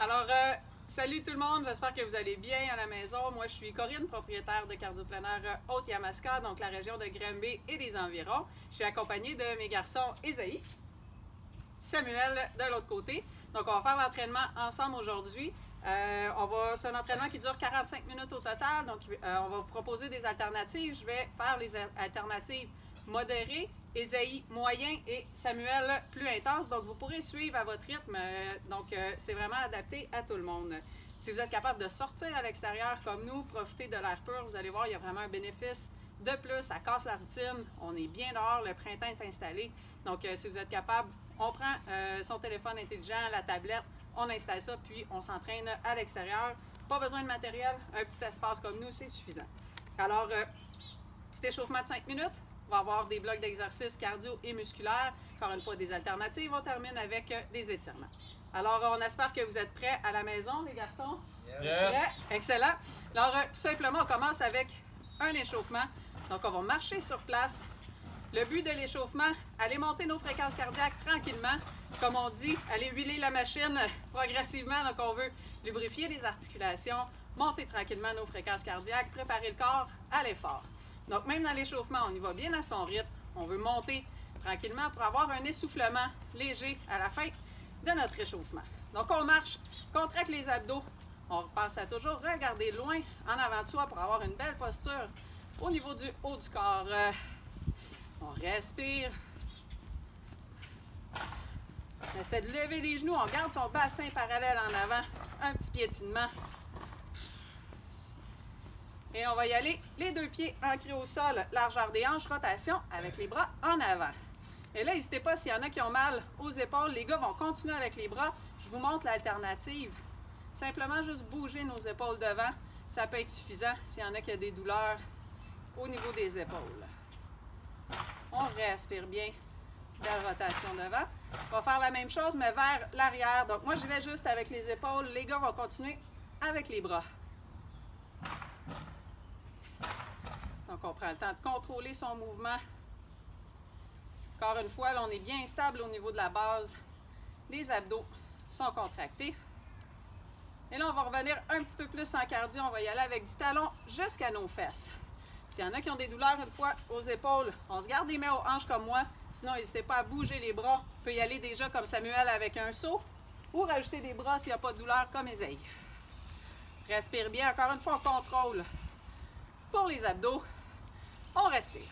Alors, salut tout le monde, j'espère que vous allez bien à la maison. Moi, je suis Corinne, propriétaire de Cardioplénaire Haute-Yamaska, donc la région de Granby et les environs. Je suis accompagnée de mes garçons Esaïe, Samuel de l'autre côté. Donc, on va faire l'entraînement ensemble aujourd'hui. C'est un entraînement qui dure 45 minutes au total. Donc, on va vous proposer des alternatives. Je vais faire les alternatives modérées, Esaïe moyen et Samuel plus intense. Donc, vous pourrez suivre à votre rythme. C'est vraiment adapté à tout le monde. Si vous êtes capable de sortir à l'extérieur comme nous, profiter de l'air pur, vous allez voir, il y a vraiment un bénéfice de plus. Ça casse la routine. On est bien dehors. Le printemps est installé. Donc, si vous êtes capable, on prend son téléphone intelligent, la tablette, on installe ça, puis on s'entraîne à l'extérieur. Pas besoin de matériel. Un petit espace comme nous, c'est suffisant. Alors, petit échauffement de 5 minutes. On va avoir des blocs d'exercices cardio et musculaires. Encore une fois, des alternatives. On termine avec des étirements. Alors, on espère que vous êtes prêts à la maison, les garçons? Yes! Excellent. Alors, tout simplement, on commence avec un échauffement. Donc, on va marcher sur place. Le but de l'échauffement, aller monter nos fréquences cardiaques tranquillement. Comme on dit, aller huiler la machine progressivement. Donc, on veut lubrifier les articulations, monter tranquillement nos fréquences cardiaques, préparer le corps à l'effort. Donc, même dans l'échauffement, on y va bien à son rythme. On veut monter tranquillement pour avoir un essoufflement léger à la fin de notre échauffement. Donc, on marche, contracte les abdos. On pense à toujours regarder loin en avant de soi pour avoir une belle posture au niveau du haut du corps. On respire. On essaie de lever les genoux. On garde son bassin parallèle en avant. Un petit piétinement. Et on va y aller, les deux pieds ancrés au sol, largeur des hanches, rotation avec les bras en avant. Et là, n'hésitez pas, s'il y en a qui ont mal aux épaules, les gars vont continuer avec les bras. Je vous montre l'alternative. Simplement juste bouger nos épaules devant. Ça peut être suffisant s'il y en a qui ont des douleurs au niveau des épaules. On respire bien. Belle rotation devant. On va faire la même chose, mais vers l'arrière. Donc, moi, je vais juste avec les épaules. Les gars vont continuer avec les bras. Donc, on prend le temps de contrôler son mouvement. Encore une fois, là, on est bien stable au niveau de la base. Les abdos sont contractés. Et là, on va revenir un petit peu plus en cardio. On va y aller avec du talon jusqu'à nos fesses. S'il y en a qui ont des douleurs une fois aux épaules, on se garde les mains aux hanches comme moi. Sinon, n'hésitez pas à bouger les bras. On peut y aller déjà comme Samuel avec un saut ou rajouter des bras s'il n'y a pas de douleur comme Esaïe. Respire bien. Encore une fois, on contrôle. Pour les abdos, on respire.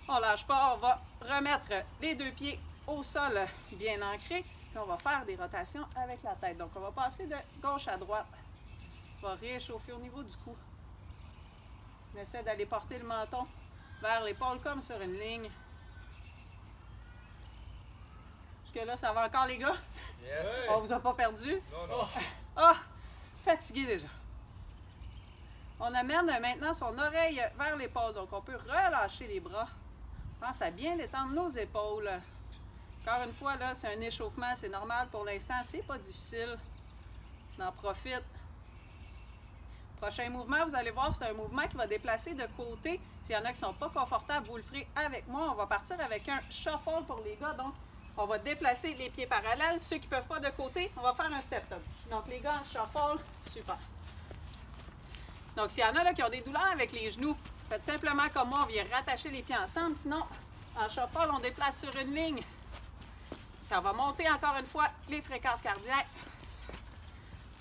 On ne lâche pas. On va remettre les deux pieds au sol bien ancrés. Puis on va faire des rotations avec la tête. Donc, on va passer de gauche à droite. On va réchauffer au niveau du cou. On essaie d'aller porter le menton vers l'épaule comme sur une ligne. Jusque-là, ça va encore, les gars? Yes! On vous a pas perdu? Non. Ah! Fatigué déjà. On amène maintenant son oreille vers l'épaule. Donc, on peut relâcher les bras. Pense à bien détendre nos épaules. Encore une fois, là, c'est un échauffement. C'est normal pour l'instant. C'est pas difficile. On en profite. Prochain mouvement, vous allez voir, c'est un mouvement qui va déplacer de côté. S'il y en a qui ne sont pas confortables, vous le ferez avec moi. On va partir avec un shuffle pour les gars. Donc, on va déplacer les pieds parallèles. Ceux qui ne peuvent pas de côté, on va faire un step-up. Donc, les gars en shuffle, super. Donc, s'il y en a là, qui ont des douleurs avec les genoux, faites simplement comme moi, on vient rattacher les pieds ensemble. Sinon, en shuffle, on déplace sur une ligne. Ça va monter encore une fois les fréquences cardiaques.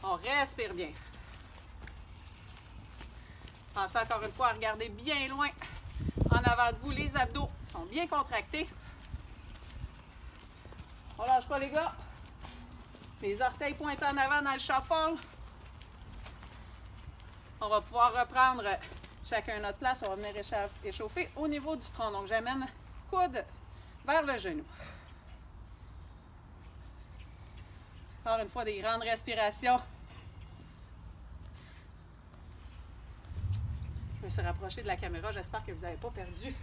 On respire bien. Pensez encore une fois à regarder bien loin en avant de vous. Les abdos sont bien contractés. On lâche pas, les gars. Les orteils pointent en avant dans le shuffle. On va pouvoir reprendre chacun notre place. On va venir échauffer au niveau du tronc. Donc, j'amène coude vers le genou. Encore une fois, des grandes respirations. Je vais se rapprocher de la caméra. J'espère que vous n'avez pas perdu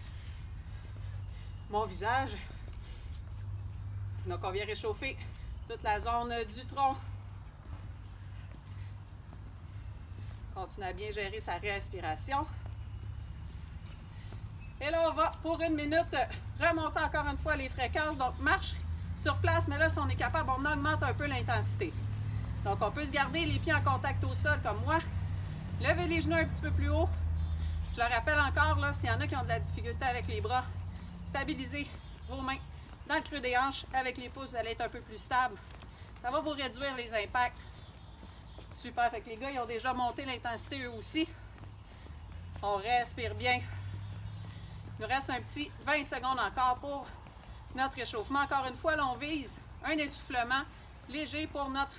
mon visage. Donc, on vient réchauffer toute la zone du tronc. Continue à bien gérer sa respiration. Et là, on va, pour 1 minute, remonter encore une fois les fréquences. Donc, marche sur place, mais là, si on est capable, on augmente un peu l'intensité. Donc, on peut se garder les pieds en contact au sol, comme moi. Levez les genoux un petit peu plus haut. Je le rappelle encore, là, s'il y en a qui ont de la difficulté avec les bras, stabilisez vos mains dans le creux des hanches. Avec les pouces, vous allez être un peu plus stable. Ça va vous réduire les impacts. Super. Fait que les gars, ils ont déjà monté l'intensité eux aussi. On respire bien. Il nous reste un petit 20 secondes encore pour notre échauffement. Encore une fois, là, on vise un essoufflement léger pour notre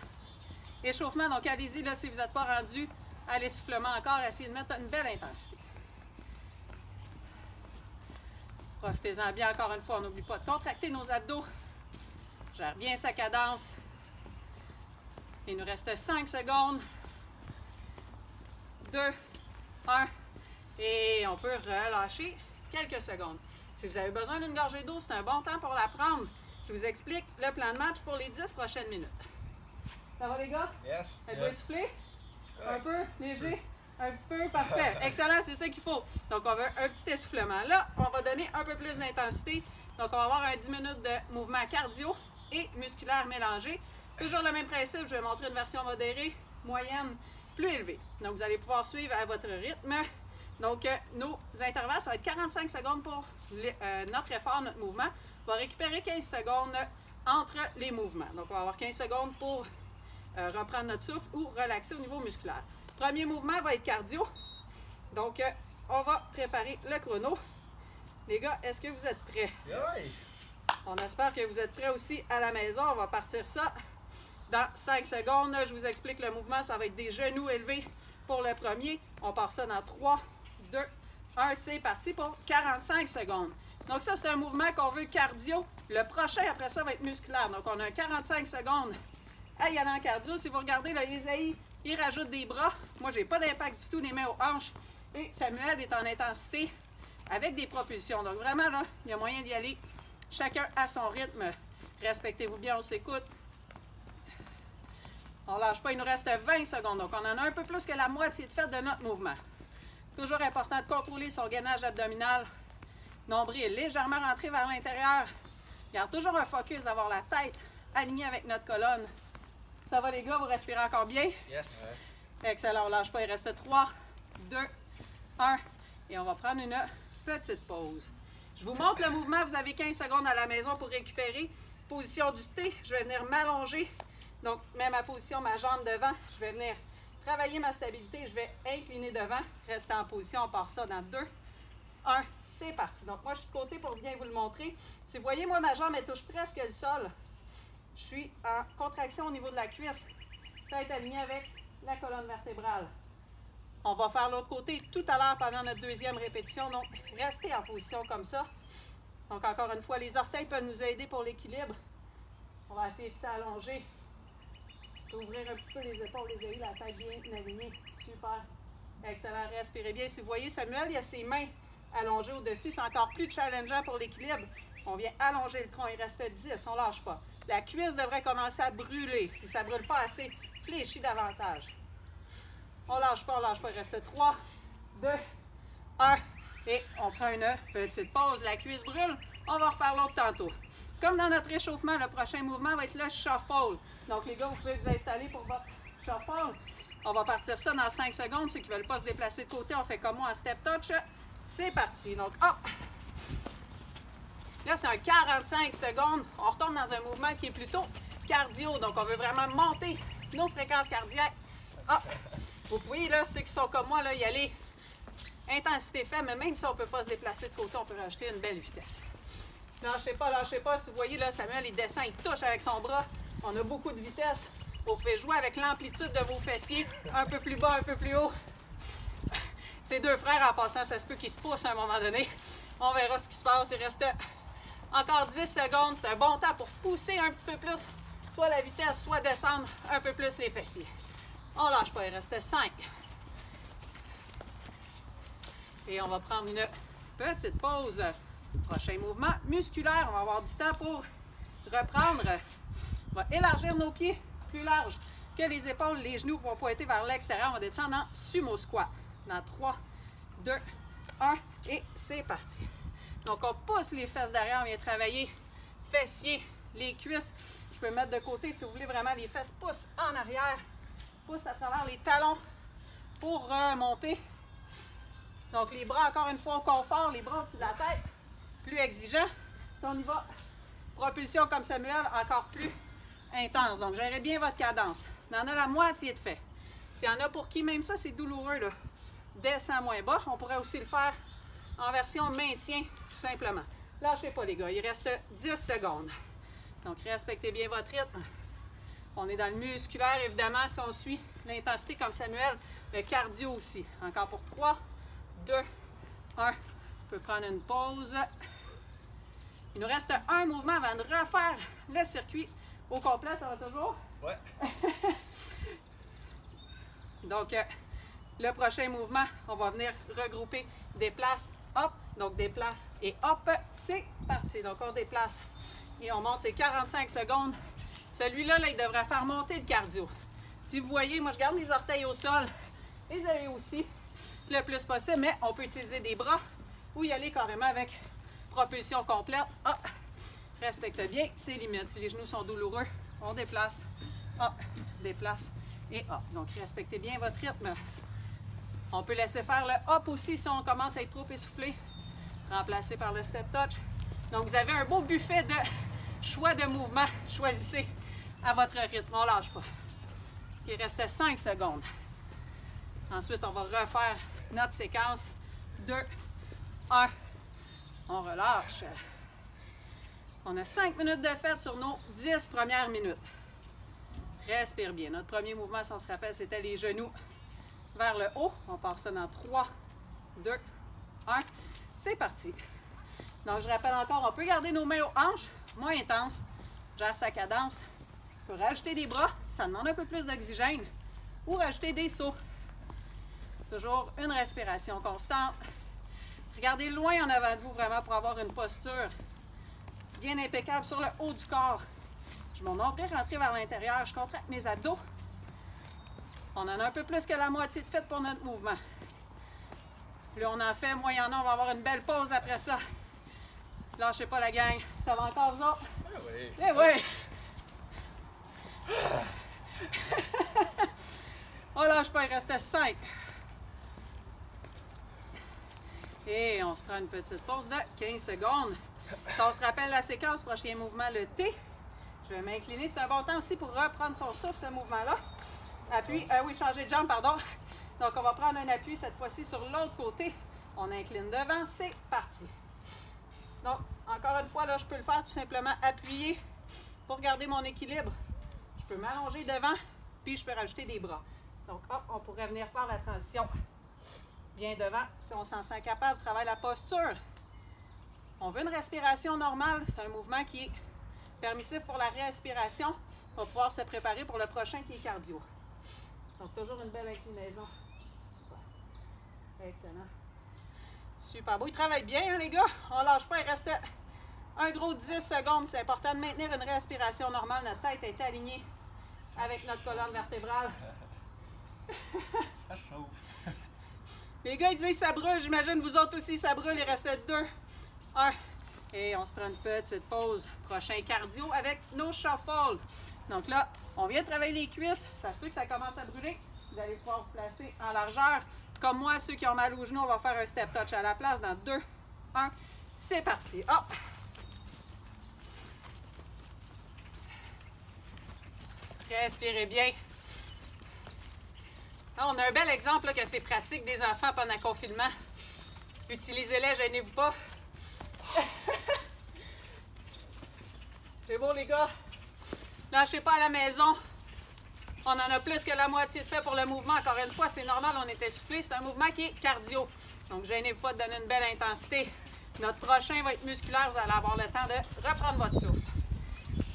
échauffement. Donc, allez-y, là, si vous n'êtes pas rendu à l'essoufflement encore, essayez de mettre une belle intensité. Profitez-en bien, encore une fois, on n'oublie pas de contracter nos abdos. Gère bien sa cadence. Il nous reste 5 secondes. 2, 1. Et on peut relâcher quelques secondes. Si vous avez besoin d'une gorgée d'eau, c'est un bon temps pour la prendre. Je vous explique le plan de match pour les 10 prochaines minutes. Ça va les gars? Yes. Êtes-vous essoufflé? Un peu? Léger? Un petit peu? Parfait. Excellent, c'est ça qu'il faut. Donc, on veut un petit essoufflement. Là, on va donner un peu plus d'intensité. Donc, on va avoir un 10 minutes de mouvement cardio et musculaire mélangé. Toujours le même principe, je vais montrer une version modérée, moyenne, plus élevée. Donc, vous allez pouvoir suivre à votre rythme. Donc, nos intervalles, ça va être 45 secondes pour notre effort, notre mouvement. On va récupérer 15 secondes entre les mouvements. Donc, on va avoir 15 secondes pour reprendre notre souffle ou relaxer au niveau musculaire. Premier mouvement va être cardio. Donc, on va préparer le chrono. Les gars, est-ce que vous êtes prêts? Oui. On espère que vous êtes prêts aussi à la maison. On va partir ça dans 5 secondes. Je vous explique le mouvement. Ça va être des genoux élevés pour le premier. On part ça dans 3, 2, 1. C'est parti pour 45 secondes. Donc ça, c'est un mouvement qu'on veut cardio. Le prochain, après ça, va être musculaire. Donc, on a 45 secondes à y aller en cardio. Si vous regardez, là, Isaïe, il rajoute des bras. Moi, j'ai pas d'impact du tout, les mains aux hanches. Et Samuel est en intensité avec des propulsions. Donc, vraiment, là, il y a moyen d'y aller. Chacun à son rythme. Respectez-vous bien, on s'écoute. On ne lâche pas, il nous reste 20 secondes. Donc, on en a un peu plus que la moitié de fait de notre mouvement. Toujours important de contrôler son gainage abdominal. Nombril légèrement rentré vers l'intérieur. Garde toujours un focus d'avoir la tête alignée avec notre colonne. Ça va les gars, vous respirez encore bien? Yes. Excellent, on ne lâche pas. Il reste 3, 2, 1. Et on va prendre une petite pause. Je vous montre le mouvement. Vous avez 15 secondes à la maison pour récupérer. Position du T. Je vais venir m'allonger. Donc, mets ma position, ma jambe devant. Je vais venir travailler ma stabilité. Je vais incliner devant. Restez en position. On part ça dans 2, 1. C'est parti. Donc, moi, je suis de côté pour bien vous le montrer. Si vous voyez, moi, ma jambe, elle touche presque le sol. Je suis en contraction au niveau de la cuisse. Tête alignée avec la colonne vertébrale. On va faire l'autre côté tout à l'heure pendant notre deuxième répétition. Donc, restez en position comme ça. Donc, encore une fois, les orteils peuvent nous aider pour l'équilibre. On va essayer de s'allonger. Ouvrir un petit peu les épaules, les oreilles, la tête bien alignée. Super. Excellent. Respirez bien. Si vous voyez, Samuel, il a ses mains allongées au-dessus. C'est encore plus challengeant pour l'équilibre. On vient allonger le tronc. Il reste 10. On ne lâche pas. La cuisse devrait commencer à brûler. Si ça ne brûle pas assez, fléchis davantage. On ne lâche pas, on ne lâche pas. Il reste 3, 2, 1. Et on prend une petite pause. La cuisse brûle. On va refaire l'autre tantôt. Comme dans notre échauffement, le prochain mouvement va être le shuffle. Donc, les gars, vous pouvez vous installer pour votre shuffle. On va partir ça dans 5 secondes. Ceux qui ne veulent pas se déplacer de côté, on fait comme moi en step touch. C'est parti. Donc, hop! Là, c'est un 45 secondes. On retombe dans un mouvement qui est plutôt cardio. Donc, on veut vraiment monter nos fréquences cardiaques. Hop! Vous pouvez, là, ceux qui sont comme moi, là, y aller intensité faible, mais même si on ne peut pas se déplacer de côté, on peut rajouter une belle vitesse. Lâchez pas, lâchez pas. Si vous voyez, là, Samuel, il descend, il touche avec son bras. On a beaucoup de vitesse. Vous pouvez jouer avec l'amplitude de vos fessiers. Un peu plus bas, un peu plus haut. Ces deux frères, en passant, ça se peut qu'ils se poussent à un moment donné. On verra ce qui se passe. Il reste encore 10 secondes. C'est un bon temps pour pousser un petit peu plus, soit la vitesse, soit descendre un peu plus les fessiers. On lâche pas, il reste 5. Et on va prendre une petite pause. Prochain mouvement musculaire. On va avoir du temps pour reprendre. On va élargir nos pieds plus larges que les épaules. Les genoux vont pointer vers l'extérieur. On va descendre en sumo squat. Dans 3, 2, 1. Et c'est parti. Donc, on pousse les fesses derrière, on vient travailler fessiers, les cuisses. Je peux mettre de côté si vous voulez vraiment les fesses poussent en arrière, poussent à travers les talons pour remonter. Donc, les bras, encore une fois, au confort, les bras au-dessus de la tête, plus exigeant. Si on y va, propulsion comme Samuel, encore plus intense. Donc, gérez bien votre cadence. On en a la moitié de fait. S'il y en a pour qui, même ça, c'est douloureux, là, descend moins bas, on pourrait aussi le faire en version maintien, tout simplement. Lâchez pas, les gars, il reste 10 secondes. Donc, respectez bien votre rythme. On est dans le musculaire, évidemment, si on suit l'intensité comme Samuel, le cardio aussi. Encore pour 3, 2, 1. On peut prendre une pause. Il nous reste un mouvement avant de refaire le circuit au complet. Ça va toujours? Ouais. Donc, le prochain mouvement, on va venir regrouper déplace, hop. Donc, déplace et hop. C'est parti. Donc, on déplace et on monte. C'est 45 secondes. Celui-là, là, il devrait faire monter le cardio. Si vous voyez, moi, je garde mes orteils au sol. Les oreilles aussi, le plus possible. Mais on peut utiliser des bras ou y aller carrément avec propulsion complète. Hop. Respecte bien ses limites. Si les genoux sont douloureux, on déplace. Hop. Déplace et hop. Donc, respectez bien votre rythme. On peut laisser faire le hop aussi si on commence à être trop essoufflé. Remplacé par le step touch. Donc, vous avez un beau buffet de choix de mouvements. Choisissez à votre rythme. On ne lâche pas. Il reste 5 secondes. Ensuite, on va refaire notre séquence. 2, 1. On relâche. On a 5 minutes de fête sur nos 10 premières minutes. Respire bien. Notre premier mouvement, si on se rappelle, c'était les genoux vers le haut. On part ça dans 3, 2, 1. C'est parti. Donc, je rappelle encore, on peut garder nos mains aux hanches, moins intense. Gère sa cadence. On peut rajouter des bras, ça demande un peu plus d'oxygène. Ou rajouter des sauts. Toujours une respiration constante. Regardez loin en avant de vous vraiment pour avoir une posture bien impeccable sur le haut du corps. Je mon nombril rentré vers l'intérieur, je contracte mes abdos. On en a un peu plus que la moitié de fait pour notre mouvement. Plus on en fait, moins il y en a, on va avoir une belle pause après ça. Lâchez pas la gang, ça va encore vous autres? Ah oui. Eh oui! On lâche pas, il restait 5. Et on se prend une petite pause de 15 secondes. Si on se rappelle la séquence, prochain mouvement, le T. Je vais m'incliner. C'est un bon temps aussi pour reprendre son souffle, ce mouvement-là. Appui, oui, changer de jambe, pardon. Donc, on va prendre un appui cette fois-ci sur l'autre côté. On incline devant, c'est parti. Donc, encore une fois, là, je peux le faire tout simplement appuyer pour garder mon équilibre. Je peux m'allonger devant, puis je peux rajouter des bras. Donc, hop, on pourrait venir faire la transition bien devant. Si on s'en sent capable, travaille la posture. On veut une respiration normale. C'est un mouvement qui est permissif pour la respiration pour pouvoir se préparer pour le prochain qui est cardio. Donc, toujours une belle inclinaison. Super. Excellent. Super beau. Il travaille bien, hein, les gars? On lâche pas. Il reste un gros 10 secondes. C'est important de maintenir une respiration normale. Notre tête est alignée avec notre colonne vertébrale. Ça chauffe. Les gars, ils disent ça brûle. J'imagine vous autres aussi, ça brûle. Il reste 2, 1. Et on se prend une petite pause. Prochain cardio avec nos shuffles. Donc là, on vient de travailler les cuisses. Ça se peut que ça commence à brûler. Vous allez pouvoir vous placer en largeur. Comme moi, ceux qui ont mal aux genoux, on va faire un step touch à la place dans 2, 1. C'est parti. Hop! Respirez bien. Là, on a un bel exemple là, que c'est pratique des enfants pendant le confinement. Utilisez-les, gênez-vous pas. C'est beau, les gars. Lâchez pas à la maison. On en a plus que la moitié de fait pour le mouvement. Encore une fois, c'est normal, on est essoufflé. C'est un mouvement qui est cardio. Donc, gênez-vous pas de donner une belle intensité. Notre prochain va être musculaire. Vous allez avoir le temps de reprendre votre souffle.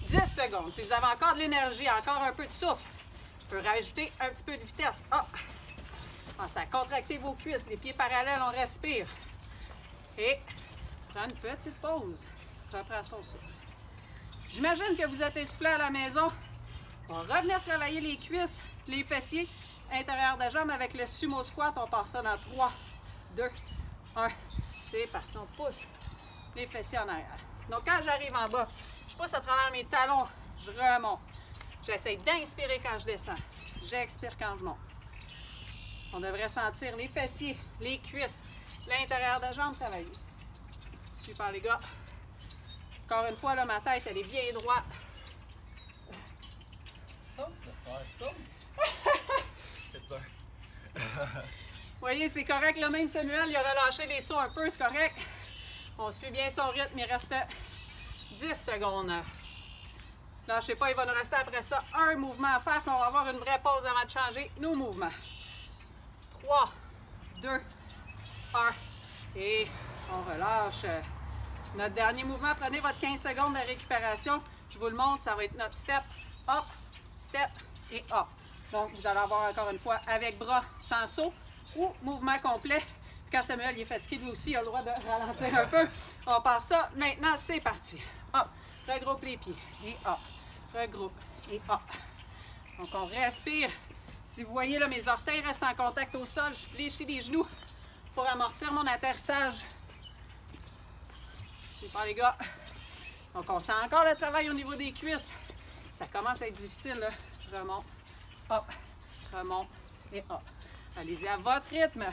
10 secondes. Si vous avez encore de l'énergie, encore un peu de souffle, on peut rajouter un petit peu de vitesse. Hop! Pensez à contracter vos cuisses. Les pieds parallèles, on respire. Et prends une petite pause. Reprends son souffle. J'imagine que vous êtes essoufflé à la maison. On va revenir travailler les cuisses, les fessiers, intérieur de jambe avec le sumo squat. On part ça dans 3, 2, 1. C'est parti, on pousse les fessiers en arrière. Donc quand j'arrive en bas, je pousse à travers mes talons, je remonte. J'essaie d'inspirer quand je descends. J'expire quand je monte. On devrait sentir les fessiers, les cuisses, l'intérieur de la jambe travailler. Super les gars. Encore une fois, là, ma tête, elle est bien droite. Saute, le frère, saute! Vous voyez, c'est correct. Là, même Samuel, il a relâché les sauts un peu, c'est correct. On suit bien son rythme. Il reste 10 secondes. Là, je sais pas, il va nous rester après ça un mouvement à faire, puis on va avoir une vraie pause avant de changer nos mouvements. 3, 2, 1. Et on relâche. Notre dernier mouvement, prenez votre 15 secondes de récupération. Je vous le montre, ça va être notre step, et up. Donc, vous allez avoir encore une fois avec bras sans saut ou mouvement complet. Quand Samuel est fatigué, lui aussi, il a le droit de ralentir un peu. On part ça. Maintenant, c'est parti. Hop, regroupe les pieds et hop, regroupe et hop. Donc, on respire. Si vous voyez, là, mes orteils restent en contact au sol. Je fléchis les genoux pour amortir mon atterrissage. Super, les gars. Donc, on sent encore le travail au niveau des cuisses. Ça commence à être difficile, là. Je remonte, hop, remonte et hop. Allez-y à votre rythme.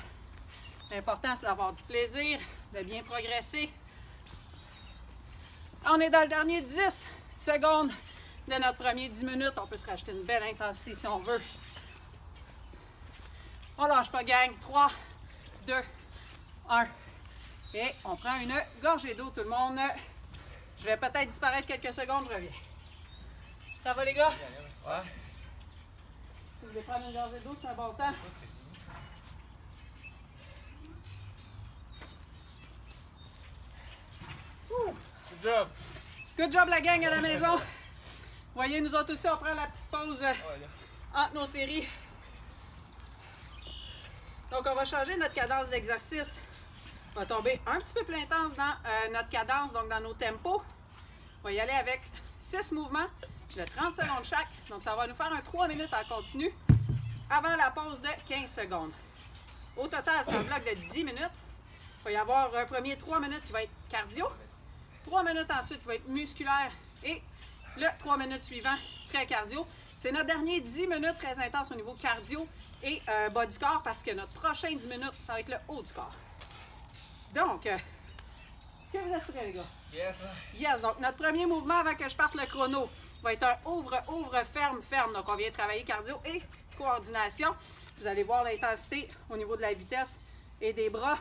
L'important, c'est d'avoir du plaisir, de bien progresser. On est dans le dernier 10 secondes de notre premier 10 minutes. On peut se rajouter une belle intensité si on veut. On lâche pas, gang. 3, 2, 1. Et on prend une gorgée d'eau, tout le monde. Je vais peut-être disparaître quelques secondes, je reviens. Ça va, les gars? Ouais. Si vous voulez prendre une gorgée d'eau, c'est un bon temps. Good job! Good job, la gang à la maison. Voyez, nous autres aussi, on prend la petite pause entre nos séries. Donc, on va changer notre cadence d'exercice. On va tomber un petit peu plus intense dans notre cadence, donc dans nos tempos. On va y aller avec 6 mouvements de 30 secondes chaque. Donc, ça va nous faire un 3 minutes en continu avant la pause de 15 secondes. Au total, c'est un bloc de 10 minutes. Il va y avoir un premier 3 minutes qui va être cardio. 3 minutes ensuite qui va être musculaire. Et le 3 minutes suivant, très cardio. C'est notre dernier 10 minutes très intense au niveau cardio et bas du corps parce que notre prochain 10 minutes, ça va être le haut du corps. Donc, est-ce que vous êtes prêts, les gars? Yes! Yes, donc notre premier mouvement avant que je parte le chrono va être un ouvre, ouvre, ferme, ferme. Donc, on vient travailler cardio et coordination. Vous allez voir l'intensité au niveau de la vitesse et des bras.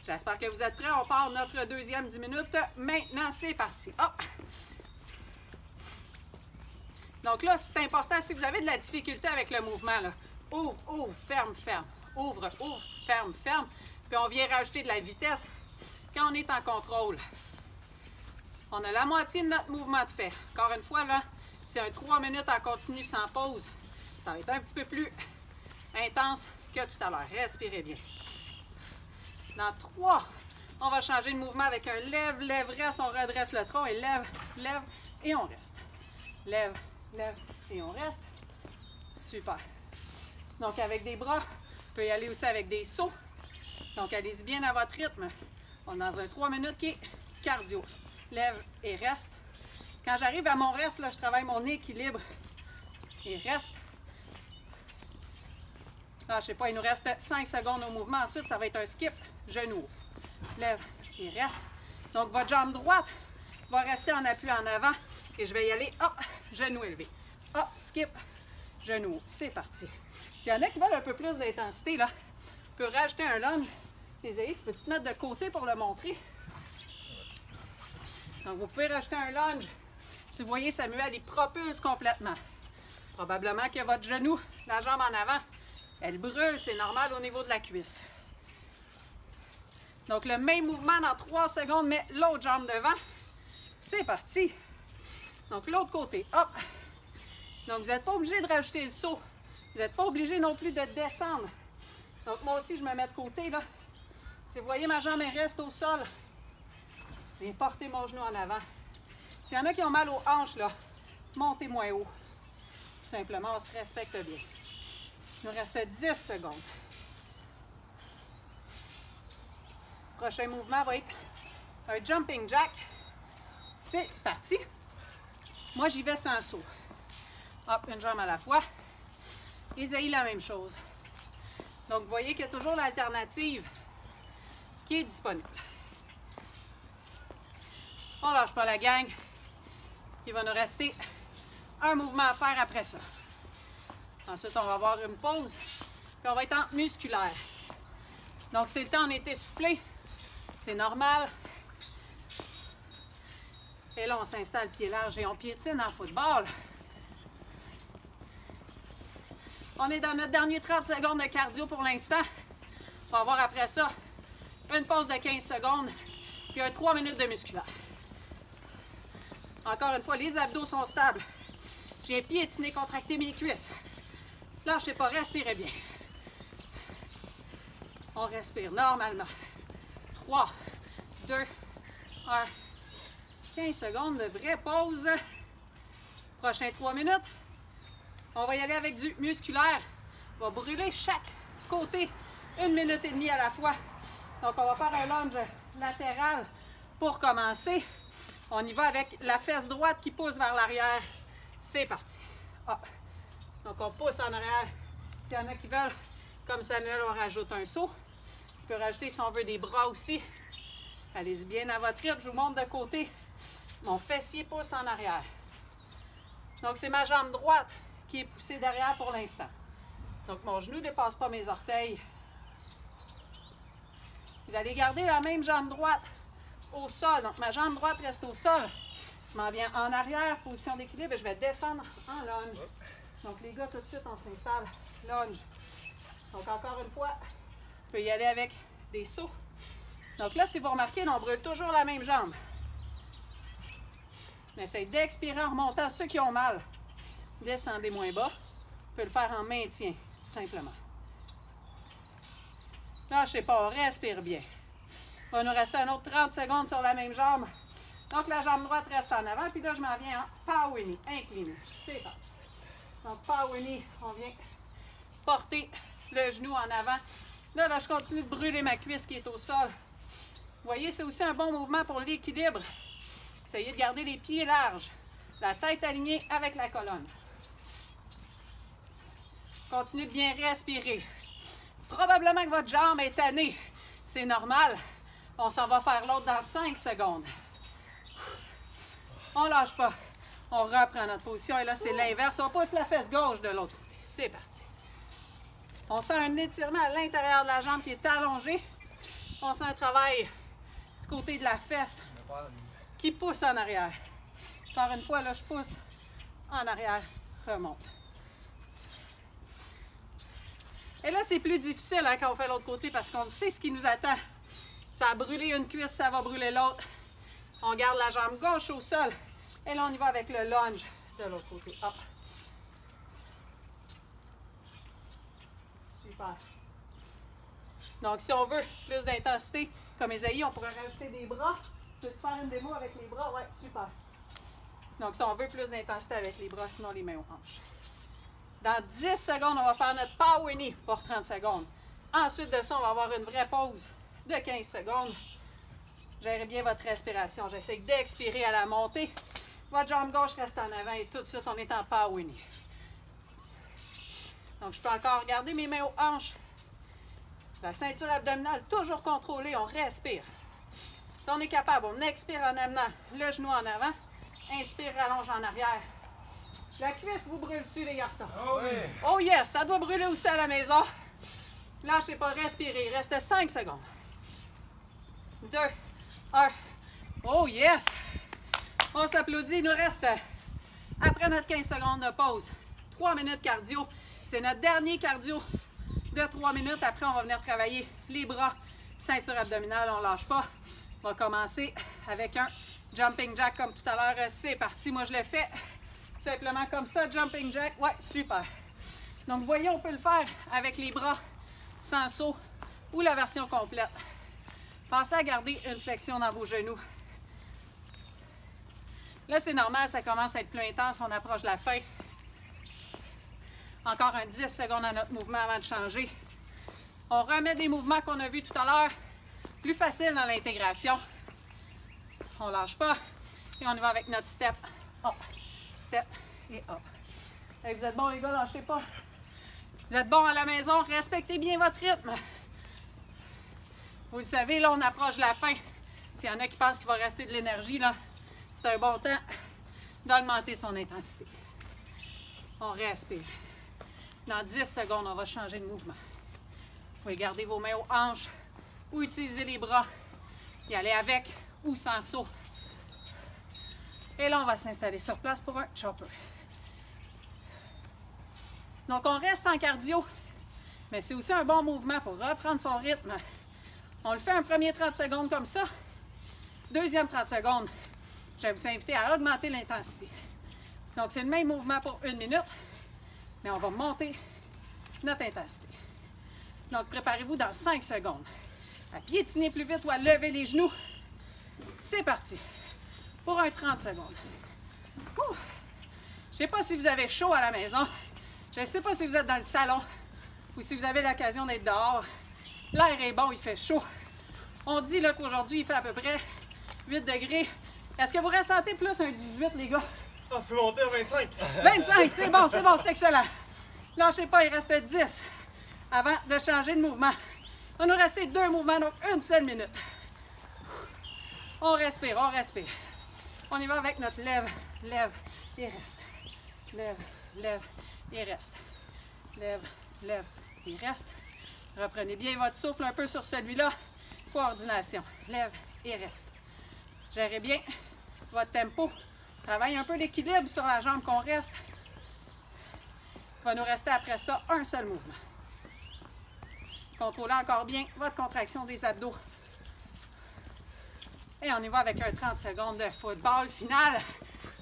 J'espère que vous êtes prêts. On part notre deuxième 10 minutes. Maintenant, c'est parti. Hop! Donc là, c'est important, si vous avez de la difficulté avec le mouvement, là, ouvre, ouvre, ferme, ferme. Ouvre, ouvre, ferme, ferme. Puis on vient rajouter de la vitesse quand on est en contrôle. On a la moitié de notre mouvement de fait. Encore une fois, là, c'est un 3 minutes en continu sans pause. Ça va être un petit peu plus intense que tout à l'heure. Respirez bien. Dans 3, on va changer de mouvement avec un lève, lève, reste. On redresse le tronc et lève, lève et on reste. Lève, lève et on reste. Super. Donc avec des bras, on peut y aller aussi avec des sauts. Donc allez-y bien à votre rythme. On est dans un 3 minutes qui est cardio. Lève et reste. Quand j'arrive à mon reste, là, je travaille mon équilibre et reste. Là, je sais pas, il nous reste 5 secondes au mouvement. Ensuite, ça va être un skip, genou. Lève et reste. Donc, votre jambe droite va rester en appui en avant. Et je vais y aller, hop, genou élevé. Hop, skip, genou. C'est parti. S'il y en a qui veulent un peu plus d'intensité, là, on peut rajouter un lunge. Isaïe, tu peux-tu te mettre de côté pour le montrer? Donc, vous pouvez rajouter un lunge. Si vous voyez, Samuel, il propulse complètement. Probablement que votre genou, la jambe en avant, elle brûle, c'est normal au niveau de la cuisse. Donc, le même mouvement dans 3 secondes, mais l'autre jambe devant. C'est parti. Donc, l'autre côté, hop. Donc, vous n'êtes pas obligé de rajouter le saut. Vous n'êtes pas obligé non plus de descendre. Donc, moi aussi, je me mets de côté, là. Si vous voyez, ma jambe, elle reste au sol. Et portez mon genou en avant. S'il y en a qui ont mal aux hanches, là, montez moins haut. Tout simplement, on se respecte bien. Il nous reste 10 secondes. Prochain mouvement va être un jumping jack. C'est parti. Moi, j'y vais sans saut. Hop, une jambe à la fois. Isaïe, la même chose. Donc, vous voyez qu'il y a toujours l'alternative qui est disponible. On lâche pas la gang. Il va nous rester un mouvement à faire après ça. Ensuite, on va avoir une pause. Puis on va être en musculaire. Donc, c'est le temps, on est essoufflé. C'est normal. Et là, on s'installe pied large et on piétine en football. On est dans notre dernier 30 secondes de cardio pour l'instant. On va avoir après ça une pause de 15 secondes puis un 3 minutes de musculaire. Encore une fois, les abdos sont stables. J'ai piétiné, contracté mes cuisses. Lâchez pas, respirez bien. On respire normalement. 3, 2, 1. 15 secondes de vraie pause. Prochain 3 minutes. On va y aller avec du musculaire. On va brûler chaque côté 1 minute et demie à la fois. Donc, on va faire un lunge latéral pour commencer. On y va avec la fesse droite qui pousse vers l'arrière. C'est parti. Hop. Donc, on pousse en arrière. S'il y en a qui veulent, comme Samuel, on rajoute un saut. On peut rajouter, si on veut, des bras aussi. Allez-y bien à votre rythme. Je vous montre de côté. Mon fessier pousse en arrière. Donc, c'est ma jambe droite qui est poussée derrière pour l'instant. Donc, mon genou ne dépasse pas mes orteils. Vous allez garder la même jambe droite au sol. Donc, ma jambe droite reste au sol. Je m'en viens en arrière, position d'équilibre, et je vais descendre en lunge. Donc, les gars, tout de suite, on s'installe. Lunge. Donc, encore une fois, on peut y aller avec des sauts. Donc là, si vous remarquez, on brûle toujours la même jambe. On essaye d'expirer en remontant. Ceux qui ont mal, descendez moins bas. On peut le faire en maintien, tout simplement. Lâchez pas, on respire bien. Il va nous rester un autre 30 secondes sur la même jambe. Donc la jambe droite reste en avant. Puis là, je m'en viens en power knee, incliné. C'est parti. Donc power knee, on vient porter le genou en avant. Là, je continue de brûler ma cuisse qui est au sol. Vous voyez, c'est aussi un bon mouvement pour l'équilibre. Essayez de garder les pieds larges, la tête alignée avec la colonne. Continuez de bien respirer. Probablement que votre jambe est tannée. C'est normal. On s'en va faire l'autre dans 5 secondes. On ne lâche pas. On reprend notre position et là, c'est l'inverse. On pousse la fesse gauche de l'autre côté. C'est parti. On sent un étirement à l'intérieur de la jambe qui est allongée. On sent un travail du côté de la fesse qui pousse en arrière. Encore une fois, là, je pousse en arrière, remonte. Et là, c'est plus difficile hein, quand on fait l'autre côté parce qu'on sait ce qui nous attend. Ça a brûlé une cuisse, ça va brûler l'autre. On garde la jambe gauche au sol. Et là, on y va avec le lunge de l'autre côté. Hop. Super. Donc, si on veut plus d'intensité, comme Isaïe, on pourrait rajouter des bras. Tu veux faire une démo avec les bras? Ouais, super. Donc, si on veut plus d'intensité avec les bras, sinon les mains aux hanches. Dans 10 secondes, on va faire notre power knee pour 30 secondes. Ensuite de ça, on va avoir une vraie pause de 15 secondes. Gérez bien votre respiration. J'essaie d'expirer à la montée. Votre jambe gauche reste en avant et tout de suite, on est en power knee. Donc, je peux encore garder mes mains aux hanches. La ceinture abdominale toujours contrôlée. On respire. Si on est capable, on expire en amenant le genou en avant. Inspire, rallonge en arrière. La cuisse vous brûle-tu, les garçons? Oh oui! Oh yes! Ça doit brûler aussi à la maison. Lâchez pas, respirez. Il reste 5 secondes. 2, 1. Oh yes! On s'applaudit. Il nous reste, après notre 15 secondes de pause, 3 minutes cardio. C'est notre dernier cardio de 3 minutes. Après, on va venir travailler les bras, ceinture abdominale. On ne lâche pas. On va commencer avec un jumping jack comme tout à l'heure. C'est parti. Moi, je l'ai fait tout simplement comme ça. Jumping jack. Ouais, super. Donc, vous voyez, on peut le faire avec les bras sans saut ou la version complète. Pensez à garder une flexion dans vos genoux. Là, c'est normal, ça commence à être plus intense. On approche de la fin. Encore un 10 secondes à notre mouvement avant de changer. On remet des mouvements qu'on a vus tout à l'heure. Plus facile dans l'intégration. On lâche pas. Et on y va avec notre step. Hop. Step et hop. Et vous êtes bons les gars, lâchez pas. Vous êtes bons à la maison, respectez bien votre rythme. Vous le savez, là, on approche de la fin. S'il y en a qui pensent qu'il va rester de l'énergie, là, c'est un bon temps d'augmenter son intensité. On respire. Dans 10 secondes, on va changer de mouvement. Vous pouvez garder vos mains aux hanches ou utiliser les bras. Y aller avec ou sans saut. Et là, on va s'installer sur place pour un chopper. Donc, on reste en cardio, mais c'est aussi un bon mouvement pour reprendre son rythme. On le fait un premier 30 secondes comme ça. Deuxième 30 secondes, je vais vous inviter à augmenter l'intensité. Donc, c'est le même mouvement pour 1 minute, mais on va monter notre intensité. Donc, préparez-vous dans 5 secondes à piétiner plus vite ou à lever les genoux. C'est parti pour un 30 secondes. Ouh. Je ne sais pas si vous avez chaud à la maison. Je ne sais pas si vous êtes dans le salon ou si vous avez l'occasion d'être dehors. L'air est bon, il fait chaud. On dit qu'aujourd'hui, il fait à peu près 8 degrés. Est-ce que vous ressentez plus un 18, les gars? On se peut monter à 25. 25, c'est bon, c'est excellent. Lâchez pas, il reste 10 avant de changer de mouvement. Il va nous rester 2 mouvements, donc 1 seule minute. On respire, on respire. On y va avec notre lève, lève et reste. Lève, lève et reste. Lève, lève et reste. Reprenez bien votre souffle un peu sur celui-là. Coordination. Lève et reste. Gérez bien votre tempo. Travaillez un peu l'équilibre sur la jambe qu'on reste. Il va nous rester après ça un seul mouvement. Contrôlez encore bien votre contraction des abdos. Et on y va avec un 30 secondes de football final.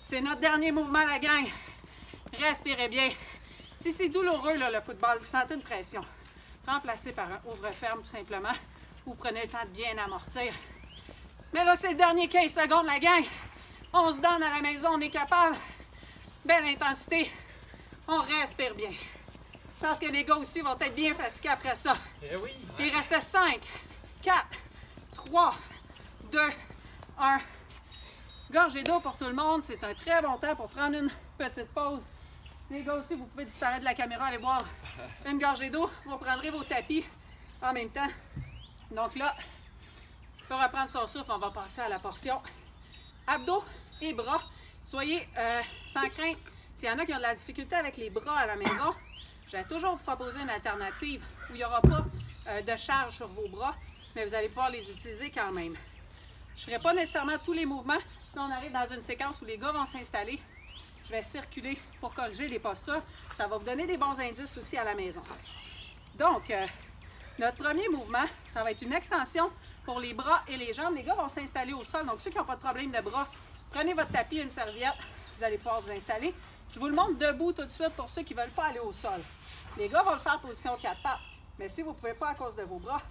C'est notre dernier mouvement, la gang. Respirez bien. Si c'est douloureux, là, le football, vous sentez une pression, remplacez par un ouvre-ferme tout simplement. Vous prenez le temps de bien amortir. Mais là, c'est le dernier 15 secondes, la gang. On se donne à la maison, on est capable. Belle intensité. On respire bien. Je pense que les gars aussi vont être bien fatigués après ça. Eh oui. Il restait 5, 4, 3, 2, 1. Gorgée d'eau pour tout le monde. C'est un très bon temps pour prendre une petite pause. Les gars aussi, vous pouvez disparaître de la caméra, aller boire une gorgée d'eau. Vous prendrez vos tapis en même temps. Donc là, pour reprendre son souffle, on va passer à la portion abdos et bras. Soyez sans crainte. S'il y en a qui ont de la difficulté avec les bras à la maison, je vais toujours vous proposer une alternative où il n'y aura pas de charge sur vos bras, mais vous allez pouvoir les utiliser quand même. Je ne ferai pas nécessairement tous les mouvements. Là, on arrive dans une séquence où les gars vont s'installer. Je vais circuler pour corriger les postures. Ça va vous donner des bons indices aussi à la maison. Donc, notre premier mouvement, ça va être une extension pour les bras et les jambes. Les gars vont s'installer au sol. Donc, ceux qui n'ont pas de problème de bras, prenez votre tapis et une serviette. Vous allez pouvoir vous installer. Je vous le montre debout tout de suite pour ceux qui ne veulent pas aller au sol. Les gars vont le faire en position 4 pattes. Mais si vous ne pouvez pas à cause de vos bras,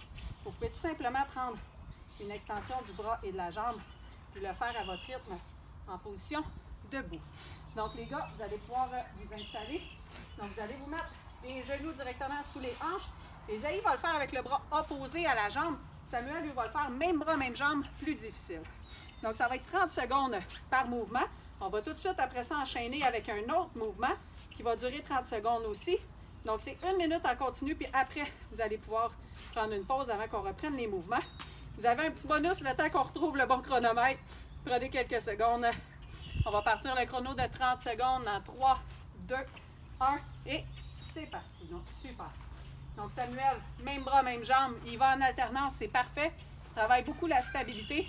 vous pouvez tout simplement prendre une extension du bras et de la jambe puis le faire à votre rythme en position debout. Donc, les gars, vous allez pouvoir vous installer. Donc, vous allez vous mettre les genoux directement sous les hanches. Isaïe va le faire avec le bras opposé à la jambe. Samuel, lui, va le faire même bras, même jambe, plus difficile. Donc, ça va être 30 secondes par mouvement. On va tout de suite, après ça, enchaîner avec un autre mouvement qui va durer 30 secondes aussi. Donc, c'est 1 minute en continu, puis après, vous allez pouvoir prendre une pause avant qu'on reprenne les mouvements. Vous avez un petit bonus le temps qu'on retrouve le bon chronomètre. Prenez quelques secondes. On va partir le chrono de 30 secondes dans 3, 2, 1 et c'est parti. Donc, super. Donc, Samuel, même bras, même jambe, il va en alternance, c'est parfait. Travaille beaucoup la stabilité.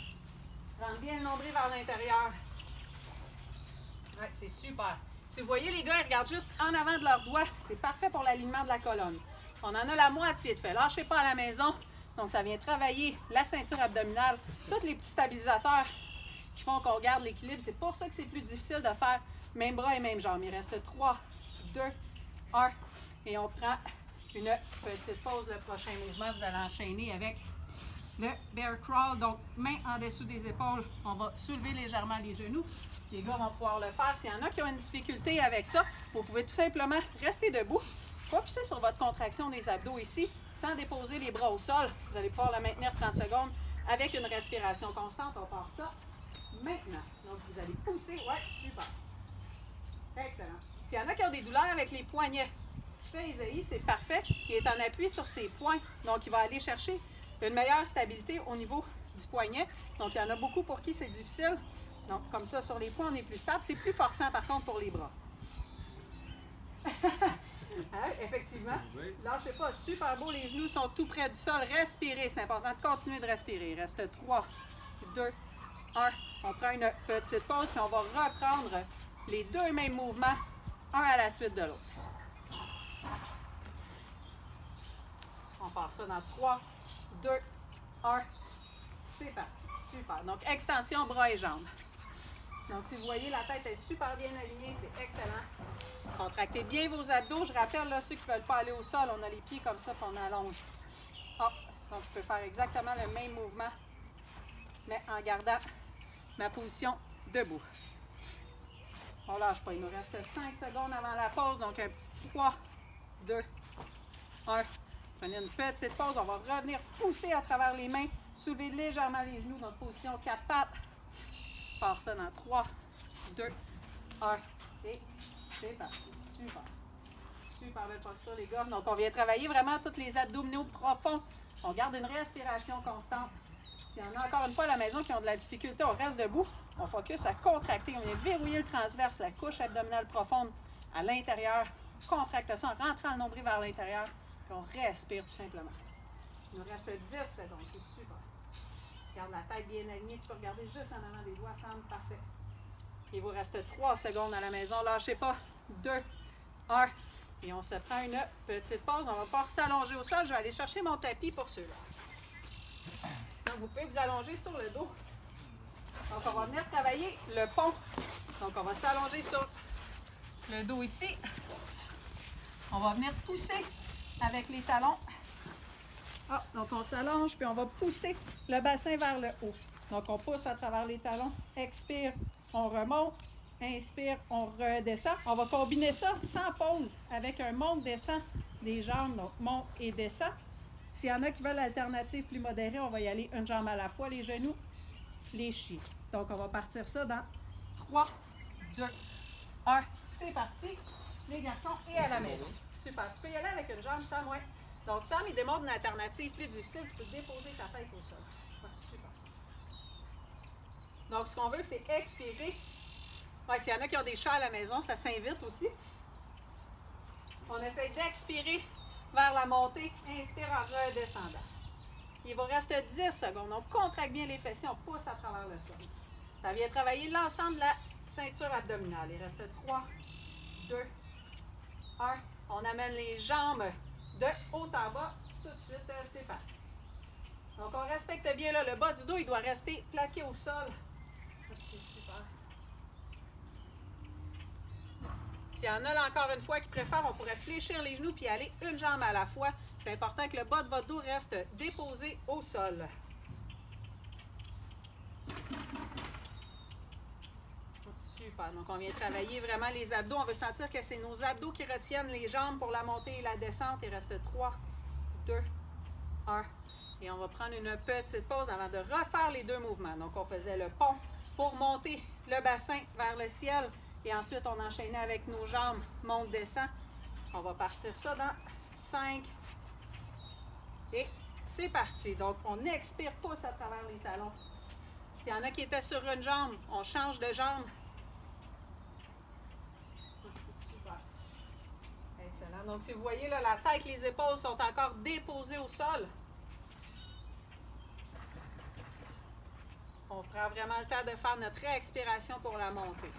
Rentre bien le nombril vers l'intérieur. Ouais, c'est super. Si vous voyez, les gars, ils regardent juste en avant de leurs doigts. C'est parfait pour l'alignement de la colonne. On en a la moitié de fait. Lâchez pas à la maison. Donc, ça vient travailler la ceinture abdominale, tous les petits stabilisateurs qui font qu'on garde l'équilibre. C'est pour ça que c'est plus difficile de faire même bras et même jambes. Il reste 3, 2, 1 et on prend une petite pause. Le prochain mouvement, vous allez enchaîner avec le bear crawl. Donc, main en dessous des épaules. On va soulever légèrement les genoux. Les gars vont pouvoir le faire. S'il y en a qui ont une difficulté avec ça, vous pouvez tout simplement rester debout. Focussez sur votre contraction des abdos ici, sans déposer les bras au sol. Vous allez pouvoir le maintenir 30 secondes. avec une respiration constante. On part ça maintenant. Donc, vous allez pousser. Ouais, super. Excellent. S'il y en a qui ont des douleurs avec les poignets, ce qu'il fait Isaïe, c'est parfait. Il est en appui sur ses poings. Donc, il va aller chercher une meilleure stabilité au niveau du poignet. Donc, il y en a beaucoup pour qui c'est difficile. Donc, comme ça, sur les poings, on est plus stable. C'est plus forçant, par contre, pour les bras. Hein, effectivement. Lâchez pas. Super beau. Les genoux sont tout près du sol. Respirez. C'est important de continuer de respirer. Il reste 3, 2, 1. On prend une petite pause, puis on va reprendre les deux mêmes mouvements, un à la suite de l'autre. On part ça dans 3, 2, 1. C'est parti. Super. Donc, extension bras et jambes. Donc, si vous voyez, la tête est super bien alignée, c'est excellent. Contractez bien vos abdos. Je rappelle, là, ceux qui ne veulent pas aller au sol, on a les pieds comme ça, puis on allonge. Ah, donc, je peux faire exactement le même mouvement, mais en gardant ma position debout. On lâche pas. Il nous reste 5 secondes avant la pause, donc un petit 3, 2, 1. Prenez une petite pause. On va revenir pousser à travers les mains. Soulevez légèrement les genoux dans position 4 pattes. Part ça dans 3, 2, 1 et c'est parti. Super. Super belle posture, les gars. Donc, on vient travailler vraiment tous les abdominaux profonds. On garde une respiration constante. S'il y en a encore une fois à la maison qui ont de la difficulté, on reste debout. On focus à contracter. On vient verrouiller le transverse, la couche abdominale profonde à l'intérieur. Contracte ça en rentrant le nombril vers l'intérieur. Puis on respire tout simplement. Il nous reste 10 secondes. C'est super. Garde la tête bien alignée. Tu peux regarder juste en avant des doigts. Semble parfait. Il vous reste 3 secondes à la maison. Lâchez pas. 2, 1. Et on se prend une petite pause. On va pouvoir s'allonger au sol. Je vais aller chercher mon tapis pour ceux-là. Donc, vous pouvez vous allonger sur le dos. Donc, on va venir travailler le pont. Donc, on va s'allonger sur le dos ici. On va venir pousser avec les talons. Ah, donc, on s'allonge, puis on va pousser le bassin vers le haut. Donc, on pousse à travers les talons. Expire, on remonte. Inspire, on redescend. On va combiner ça sans pause avec un monte-descend des jambes. Donc, monte et descend. S'il y en a qui veulent l'alternative plus modérée, on va y aller une jambe à la fois, les genoux fléchis. Donc, on va partir ça dans 3, 2, 1. C'est parti, les garçons, et à la maison. Super. Tu peux y aller avec une jambe, Sam, ouais. Donc, Sam, il démontre une alternative plus difficile. Tu peux déposer ta tête au sol. Ouais, super. Donc, ce qu'on veut, c'est expirer. Ouais, s'il y en a qui ont des chats à la maison, ça s'invite aussi. On essaie d'expirer vers la montée. Inspire en redescendant. Il vous reste 10 secondes. On contracte bien les fessiers, on pousse à travers le sol. Ça vient travailler l'ensemble de la ceinture abdominale. Il reste 3, 2, 1. On amène les jambes de haut en bas. Tout de suite, c'est parti. Donc, on respecte bien là, le bas du dos, il doit rester plaqué au sol. C'est super. S'il y en a là encore une fois qui préfèrent, on pourrait fléchir les genoux puis aller une jambe à la fois. C'est important que le bas de votre dos reste déposé au sol. Super. Donc, on vient travailler vraiment les abdos. On veut sentir que c'est nos abdos qui retiennent les jambes pour la montée et la descente. Il reste 3, 2, 1. Et on va prendre une petite pause avant de refaire les deux mouvements. Donc, on faisait le pont pour monter le bassin vers le ciel. Et ensuite, on enchaînait avec nos jambes, monte, descend. On va partir ça dans 5. Et c'est parti. Donc, on expire, pousse à travers les talons. S'il y en a qui étaient sur une jambe, on change de jambe. Super. Excellent. Donc, si vous voyez, là, la tête, les épaules sont encore déposées au sol. On prend vraiment le temps de faire notre réexpiration pour la montée.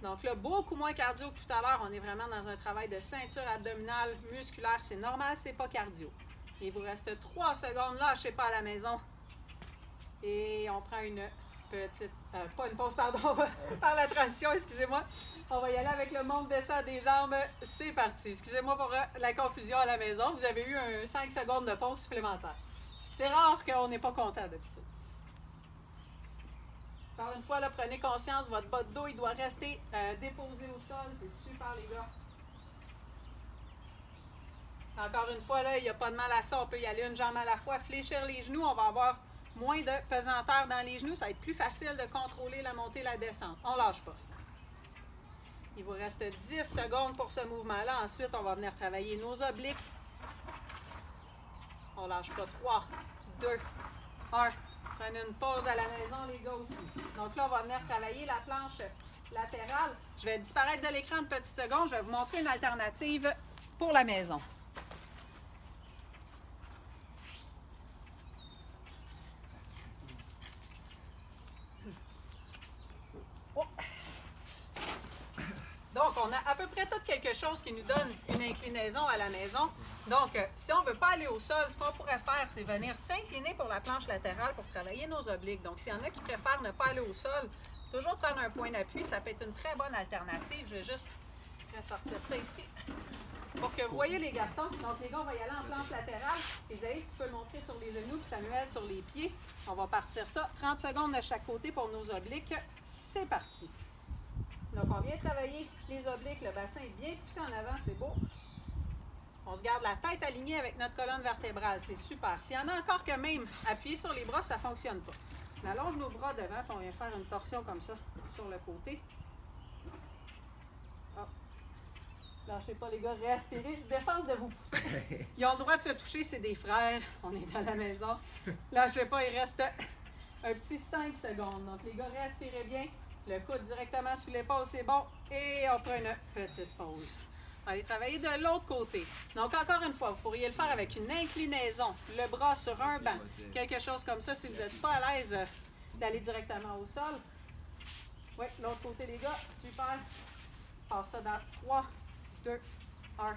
Donc là, beaucoup moins cardio que tout à l'heure. On est vraiment dans un travail de ceinture abdominale musculaire. C'est normal, c'est pas cardio. Il vous reste 3 secondes. Lâchez pas à la maison. Et on prend une petite... pas une pause, pardon. On va faire la transition, excusez-moi. On va y aller avec le monte-descend des jambes. C'est parti. Excusez-moi pour la confusion à la maison. Vous avez eu un 5 secondes de pause supplémentaire. C'est rare qu'on n'est pas content d'habitude. Encore une fois, là, prenez conscience, votre bas de dos, il doit rester déposé au sol. C'est super, les gars. Encore une fois, là, il n'y a pas de mal à ça. On peut y aller une jambe à la fois. Fléchir les genoux. On va avoir moins de pesanteur dans les genoux, ça va être plus facile de contrôler la montée et la descente. On ne lâche pas. Il vous reste 10 secondes pour ce mouvement-là. Ensuite, on va venir travailler nos obliques. On ne lâche pas. 3, 2, 1. Prenez une pause à la maison, les gars aussi. Donc là, on va venir travailler la planche latérale. Je vais disparaître de l'écran une petite seconde. Je vais vous montrer une alternative pour la maison. Oh. Donc, on a à peu près tout quelque chose qui nous donne une inclinaison à la maison. Donc, si on ne veut pas aller au sol, ce qu'on pourrait faire, c'est venir s'incliner pour la planche latérale pour travailler nos obliques. Donc, s'il y en a qui préfèrent ne pas aller au sol, toujours prendre un point d'appui, ça peut être une très bonne alternative. Je vais juste ressortir ça ici pour que vous voyez les garçons. Donc, les gars, on va y aller en planche latérale. Isaïe, si tu peux le montrer sur les genoux, puis Samuel sur les pieds. On va partir ça. 30 secondes de chaque côté pour nos obliques. C'est parti. Donc, on vient travailler les obliques. Le bassin est bien poussé en avant. C'est beau. On se garde la tête alignée avec notre colonne vertébrale. C'est super. S'il y en a encore que même appuyer sur les bras, ça ne fonctionne pas. On allonge nos bras devant, puis on vient faire une torsion comme ça sur le côté. Oh. Lâchez pas, les gars. Respirez. Défense de vous pousser. Ils ont le droit de se toucher. C'est des frères. On est dans la maison. Lâchez pas. Il reste un petit 5 secondes. Donc, les gars, respirez bien. Le coude directement sous l'épaule, c'est bon. Et on prend une petite pause. On va aller travailler de l'autre côté. Donc, encore une fois, vous pourriez le faire avec une inclinaison. Le bras sur un banc. Quelque chose comme ça, si vous n'êtes pas à l'aise d'aller directement au sol. Oui, l'autre côté, les gars. Super. On passe ça dans 3, 2, 1.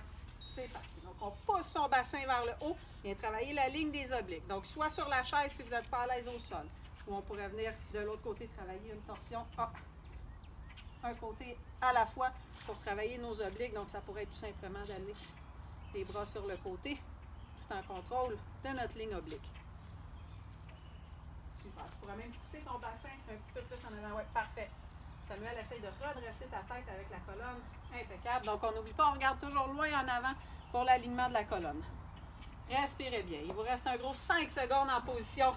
C'est parti. Donc, on pousse son bassin vers le haut. Vient travailler la ligne des obliques. Donc, soit sur la chaise si vous n'êtes pas à l'aise au sol. Ou on pourrait venir de l'autre côté travailler une torsion. Un côté à la fois pour travailler nos obliques. Donc, ça pourrait être tout simplement d'amener les bras sur le côté tout en contrôle de notre ligne oblique. Super. Tu pourrais même pousser ton bassin un petit peu plus en avant. Oui, parfait. Samuel, essaye de redresser ta tête avec la colonne. Impeccable. Donc, on n'oublie pas, on regarde toujours loin en avant pour l'alignement de la colonne. Respirez bien. Il vous reste un gros 5 secondes en position.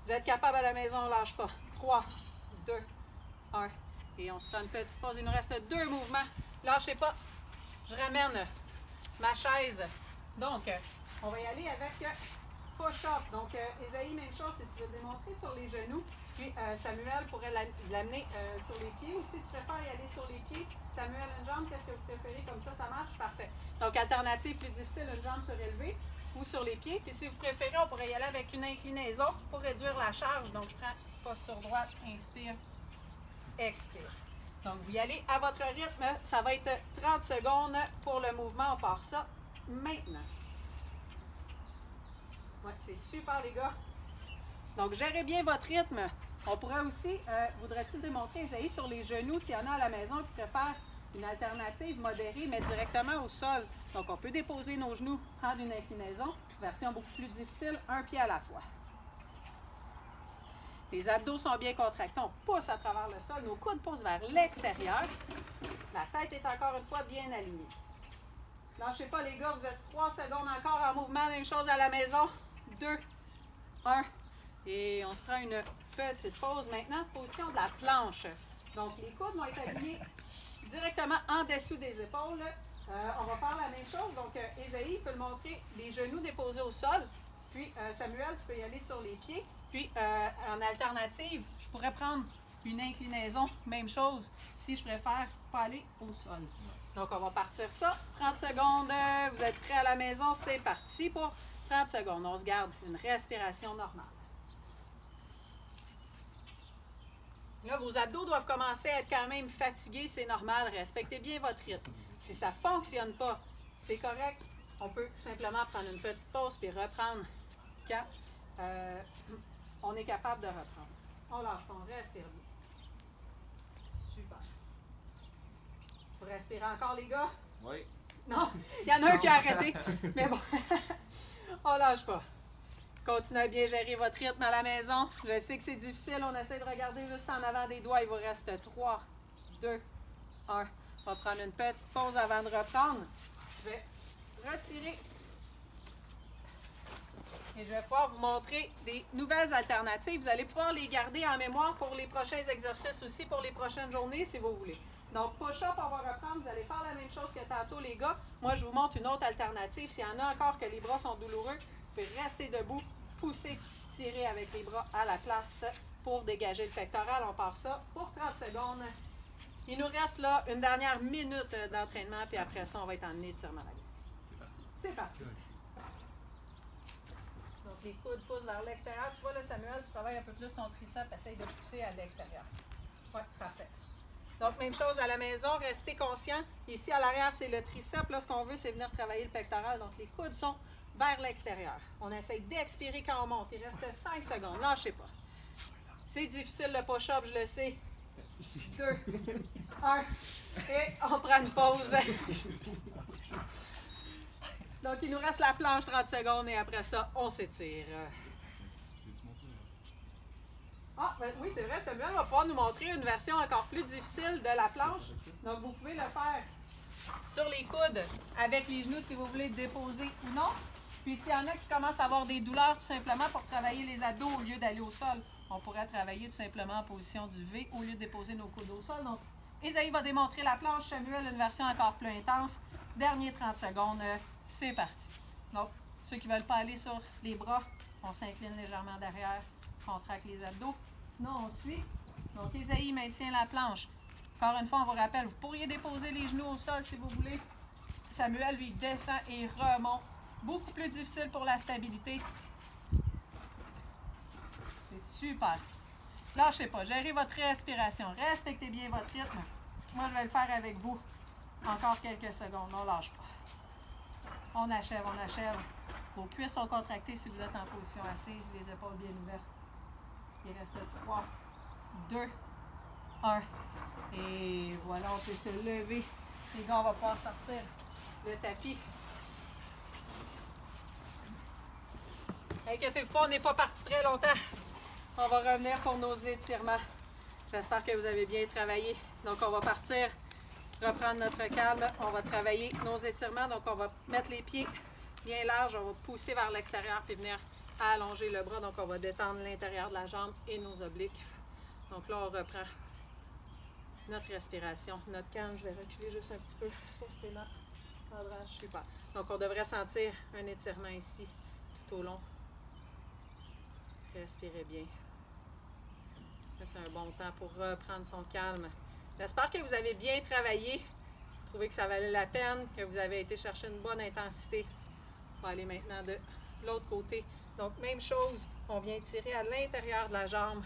Vous êtes capable à la maison, on ne lâche pas. 3, 2, 1. Et on se prend une petite pause. Il nous reste 2 mouvements. Lâchez pas. Je ramène ma chaise. Donc, on va y aller avec push-up. Donc, Isaïe, même chose, si tu veux démontrer sur les genoux. Puis, Samuel pourrait l'amener sur les pieds. Ou si tu préfères y aller sur les pieds, Samuel, une jambe, qu'est-ce que vous préférez? Comme ça marche? Parfait. Donc, alternative plus difficile, une jambe surélevée ou sur les pieds. Puis, si vous préférez, on pourrait y aller avec une inclinaison pour réduire la charge. Donc, je prends posture droite, inspire, expire. Donc, vous y allez à votre rythme. Ça va être 30 secondes pour le mouvement. On part ça maintenant. Oui, c'est super, les gars. Donc, gérez bien votre rythme. On pourrait aussi, voudrais-tu démontrer, Isaïe, sur les genoux, s'il y en a à la maison qui préfèrent une alternative modérée, mais directement au sol. Donc, on peut déposer nos genoux, prendre une inclinaison. Version beaucoup plus difficile, un pied à la fois. Les abdos sont bien contractés. On pousse à travers le sol. Nos coudes poussent vers l'extérieur. La tête est encore une fois bien alignée. Lâchez pas, les gars. Vous êtes 3 secondes encore en mouvement. Même chose à la maison. 2, 1. Et on se prend une petite pause. Maintenant, position de la planche. Donc, les coudes vont être alignés directement en dessous des épaules. On va faire la même chose. Donc, Isaïe peut le montrer, les genoux déposés au sol. Puis, Samuel, tu peux y aller sur les pieds. Puis, en alternative, je pourrais prendre une inclinaison, même chose, si je préfère pas aller au sol. Donc, on va partir ça. 30 secondes. Vous êtes prêts à la maison? C'est parti pour 30 secondes. On se garde une respiration normale. Là, vos abdos doivent commencer à être quand même fatigués. C'est normal. Respectez bien votre rythme. Si ça ne fonctionne pas, c'est correct. On peut tout simplement prendre une petite pause puis reprendre quand on est capable de reprendre. On lâche, on respire bien. Super. Vous respirez encore, les gars? Oui. Non, il y en a un qui a arrêté. Mais bon, on lâche pas. Continuez à bien gérer votre rythme à la maison. Je sais que c'est difficile. On essaie de regarder juste en avant des doigts. Il vous reste 3, 2, 1. On va prendre une petite pause avant de reprendre. Je vais retirer Et je vais pouvoir vous montrer des nouvelles alternatives. Vous allez pouvoir les garder en mémoire pour les prochains exercices aussi, pour les prochaines journées, si vous voulez. Donc, push-up, on va reprendre. Vous allez faire la même chose que tantôt, les gars. Moi, je vous montre une autre alternative. S'il y en a encore que les bras sont douloureux, vous pouvez rester debout, pousser, tirer avec les bras à la place pour dégager le pectoral. On part ça pour 30 secondes. Il nous reste là une dernière minute d'entraînement, puis après ça, on va être en étirement. C'est parti. Donc, les coudes poussent vers l'extérieur. Tu vois, là, Samuel, tu travailles un peu plus ton triceps, essaye de pousser à l'extérieur. Oui, parfait. Donc, même chose à la maison, restez conscient. Ici, à l'arrière, c'est le triceps. Là, ce qu'on veut, c'est venir travailler le pectoral. Donc, les coudes sont vers l'extérieur. On essaye d'expirer quand on monte. Il reste 5 secondes. Lâchez pas. C'est difficile le push-up, je le sais. 2, 1, et on prend une pause. Donc, il nous reste la planche 30 secondes et après ça, on s'étire. Ah, ben oui, c'est vrai, Samuel va pouvoir nous montrer une version encore plus difficile de la planche. Donc, vous pouvez le faire sur les coudes avec les genoux si vous voulez déposer ou non. Puis, s'il y en a qui commencent à avoir des douleurs tout simplement pour travailler les abdos au lieu d'aller au sol, on pourrait travailler tout simplement en position du V au lieu de déposer nos coudes au sol. Donc, Isaïe va démontrer la planche, Samuel une version encore plus intense. Dernier 30 secondes, c'est parti. Donc, ceux qui ne veulent pas aller sur les bras, on s'incline légèrement derrière, contracte les abdos. Sinon, on suit. Donc, Isaïe maintient la planche. Encore une fois, on vous rappelle, vous pourriez déposer les genoux au sol si vous voulez. Samuel, lui, descend et remonte. Beaucoup plus difficile pour la stabilité. C'est super. Lâchez pas. Gérez votre respiration. Respectez bien votre rythme. Moi, je vais le faire avec vous. Encore quelques secondes. On lâche pas. On achève, on achève. Vos cuisses sont contractées si vous êtes en position assise. Les épaules bien ouvertes. Il reste 3, 2, 1. Et voilà, on peut se lever. Les gars, on va pouvoir sortir le tapis. Inquiétez-vous pas, on n'est pas parti très longtemps. On va revenir pour nos étirements. J'espère que vous avez bien travaillé. Donc, on va partir, reprendre notre calme. On va travailler nos étirements. Donc, on va mettre les pieds bien larges. On va pousser vers l'extérieur puis venir allonger le bras. Donc, on va détendre l'intérieur de la jambe et nos obliques. Donc, là, on reprend notre respiration, notre calme. Je vais reculer juste un petit peu. Restez là. Cadrage, super. Donc, on devrait sentir un étirement ici tout au long. Respirez bien. C'est un bon temps pour reprendre son calme. J'espère que vous avez bien travaillé. Vous trouvez que ça valait la peine, que vous avez été chercher une bonne intensité. On va aller maintenant de l'autre côté. Donc, même chose, on vient tirer à l'intérieur de la jambe.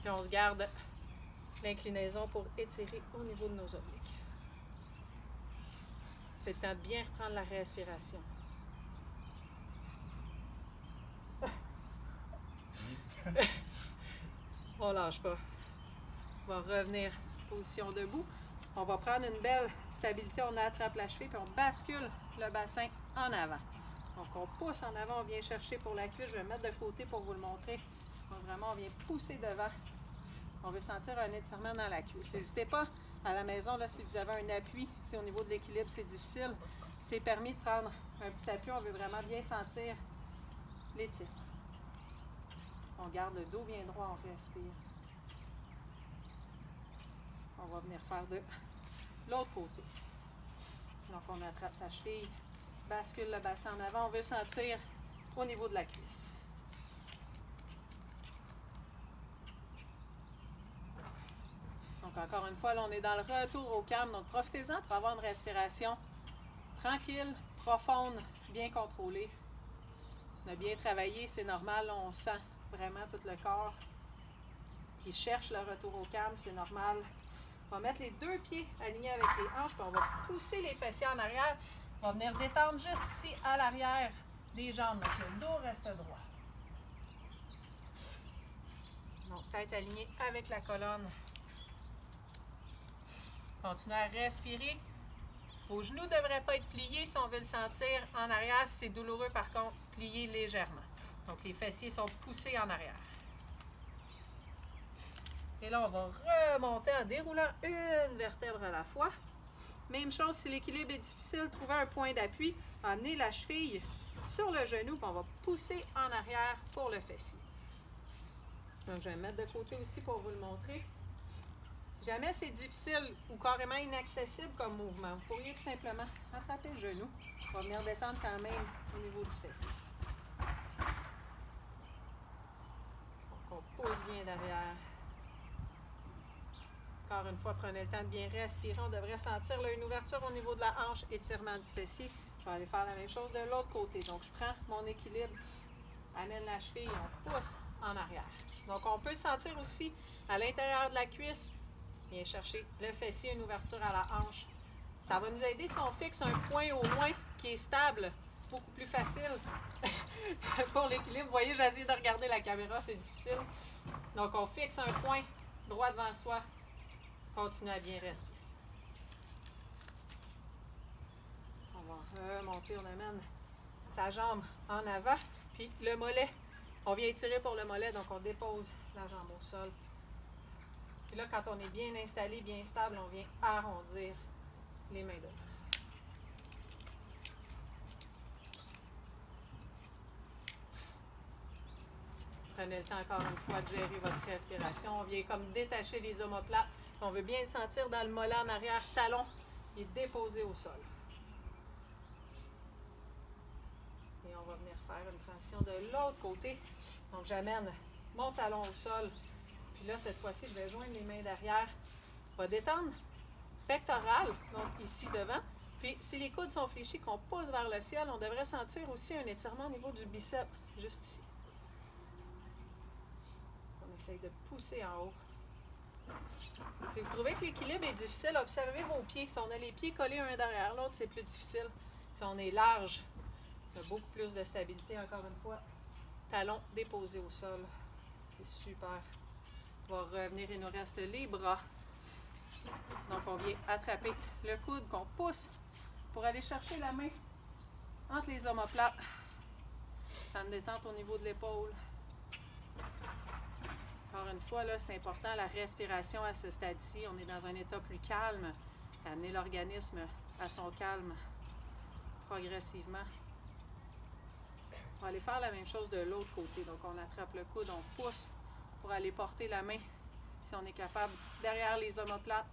Puis on se garde l'inclinaison pour étirer au niveau de nos obliques. C'est le temps de bien reprendre la respiration. On lâche pas. On va revenir position debout. On va prendre une belle stabilité. On attrape la cheville puis on bascule le bassin en avant. Donc on pousse en avant, on vient chercher pour la cuisse. Je vais mettre de côté pour vous le montrer. Donc vraiment, on vient pousser devant. On veut sentir un étirement dans la cuisse. N'hésitez pas à la maison, là, si vous avez un appui, si au niveau de l'équilibre c'est difficile, c'est permis de prendre un petit appui. On veut vraiment bien sentir l'étirement. On garde le dos bien droit, on respire. On va venir faire de l'autre côté. Donc, on attrape sa cheville, bascule le bassin en avant. On veut sentir au niveau de la cuisse. Donc, encore une fois, là, on est dans le retour au calme. Donc, profitez-en pour avoir une respiration tranquille, profonde, bien contrôlée. On a bien travaillé, c'est normal. Là, on sent vraiment tout le corps qui cherche le retour au calme, c'est normal. On va mettre les deux pieds alignés avec les hanches, puis on va pousser les fessiers en arrière. On va venir détendre juste ici à l'arrière des jambes. Donc le dos reste droit. Donc tête alignée avec la colonne. Continuez à respirer. Vos genoux ne devraient pas être pliés si on veut le sentir en arrière. Si c'est douloureux, par contre, pliez légèrement. Donc, les fessiers sont poussés en arrière. Et là, on va remonter en déroulant une vertèbre à la fois. Même chose, si l'équilibre est difficile, trouvez un point d'appui. Amenez la cheville sur le genou, puis on va pousser en arrière pour le fessier. Donc, je vais me mettre de côté aussi pour vous le montrer. Si jamais c'est difficile ou carrément inaccessible comme mouvement, vous pourriez tout simplement attraper le genou. On va venir détendre quand même au niveau du fessier. Donc, on pousse bien derrière. Encore une fois, prenez le temps de bien respirer. On devrait sentir là, une ouverture au niveau de la hanche, étirement du fessier. Je vais aller faire la même chose de l'autre côté. Donc, je prends mon équilibre, amène la cheville, on pousse en arrière. Donc, on peut sentir aussi à l'intérieur de la cuisse, viens chercher le fessier, une ouverture à la hanche. Ça va nous aider si on fixe un point au loin qui est stable, beaucoup plus facile pour l'équilibre. Vous voyez, j'essaie de regarder la caméra, c'est difficile. Donc, on fixe un point droit devant soi. Continue à bien respirer. On va remonter, on amène sa jambe en avant, puis le mollet. On vient étirer pour le mollet, donc on dépose la jambe au sol. Puis là, quand on est bien installé, bien stable, on vient arrondir les mains devant. Prenez le temps encore une fois de gérer votre respiration. On vient comme détacher les omoplates. On veut bien le sentir dans le mollet en arrière, talon qui est déposé au sol. Et on va venir faire une transition de l'autre côté. Donc j'amène mon talon au sol. Puis là, cette fois-ci, je vais joindre les mains derrière. On va détendre pectoral, donc ici devant. Puis si les coudes sont fléchis, qu'on pousse vers le ciel, on devrait sentir aussi un étirement au niveau du biceps, juste ici. On essaye de pousser en haut. Si vous trouvez que l'équilibre est difficile, observez vos pieds. Si on a les pieds collés un derrière l'autre, c'est plus difficile. Si on est large, il y a beaucoup plus de stabilité, encore une fois. Talon déposé au sol. C'est super. On va revenir, il nous reste les bras. Donc, on vient attraper le coude qu'on pousse pour aller chercher la main entre les omoplates. Ça me détente au niveau de l'épaule. Encore une fois, là, c'est important, la respiration à ce stade-ci. On est dans un état plus calme. Amener l'organisme à son calme progressivement. On va aller faire la même chose de l'autre côté. Donc, on attrape le coude, on pousse pour aller porter la main, si on est capable, derrière les omoplates.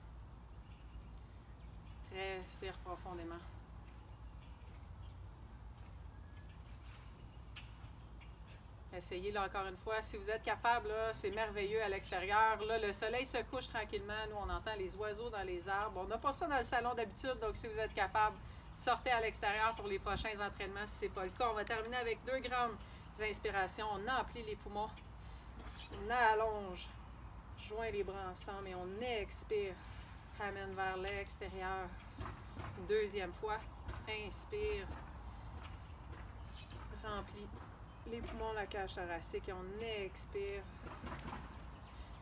Respire profondément. Essayez là encore une fois. Si vous êtes capable, c'est merveilleux à l'extérieur. Là, le soleil se couche tranquillement. Nous, on entend les oiseaux dans les arbres. On n'a pas ça dans le salon d'habitude, donc si vous êtes capable, sortez à l'extérieur pour les prochains entraînements si ce n'est pas le cas. On va terminer avec 2 grandes inspirations. On emplit les poumons. On allonge. Joint les bras ensemble et on expire. Amène vers l'extérieur. 2e fois. Inspire. Remplis les poumons, la cage thoracique et on expire.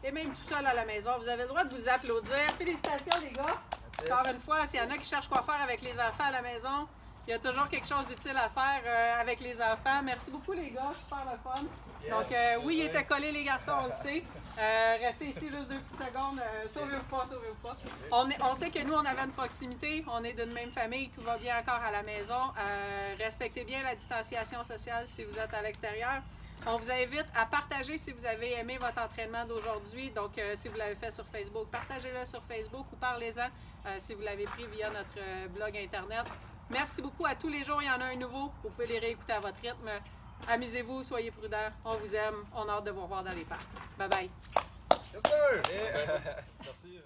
Et même tout seul à la maison, vous avez le droit de vous applaudir. Félicitations les gars! Encore une fois, s'il y en a qui cherchent quoi faire avec les enfants à la maison, il y a toujours quelque chose d'utile à faire avec les enfants. Merci beaucoup les gars, super le fun. Yes, donc oui, ils étaient collés les garçons, on le sait. Restez ici juste 2 petites secondes. Sauvez-vous pas, sauvez-vous pas. On sait que nous, on avait une proximité, on est d'une même famille, tout va bien encore à la maison. Respectez bien la distanciation sociale si vous êtes à l'extérieur. On vous invite à partager si vous avez aimé votre entraînement d'aujourd'hui. Donc, si vous l'avez fait sur Facebook, partagez-le sur Facebook ou parlez-en si vous l'avez pris via notre blog Internet. Merci beaucoup. À tous les jours, il y en a un nouveau. Vous pouvez les réécouter à votre rythme. Amusez-vous, soyez prudents. On vous aime. On a hâte de vous revoir dans les parcs. Bye bye. Yes, sir! Merci.